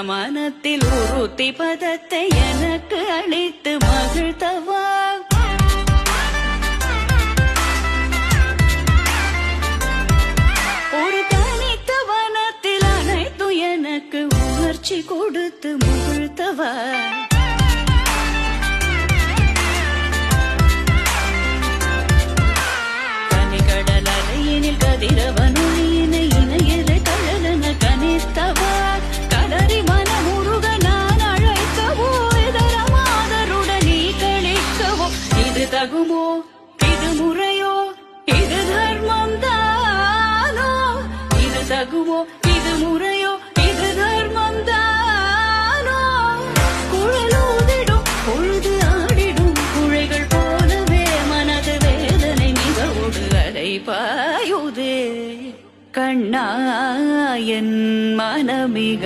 மனத்தில் உறுத்தி பதத்தை எனக்கு அளித்து மகிழ்த்தவா. ஒரு தனித்த வனத்தில் அனைத்து எனக்கு உணர்ச்சி கொடுத்து முகிழ்த்தவா. கனிகடல் அலையினில் கதிரவனொழியினை இணையதை கடலென கனித்தவா. கதறி மனமுருக நான் அழைக்கவோ இதர மாதருடன் நீ கழிக்கவோ. இது தகுமோ, இது முறையோ, இது தர்மம் தானோ. இது தகுமோ, இது முறையோ, இது தர்மம் தானோ. குழலூதிடும் பொழுது ஆடிடும் குழைகள் போலவே மனது வேதனை மிகவோடு அலை பாயுதே. கண்ணா என் மனமிக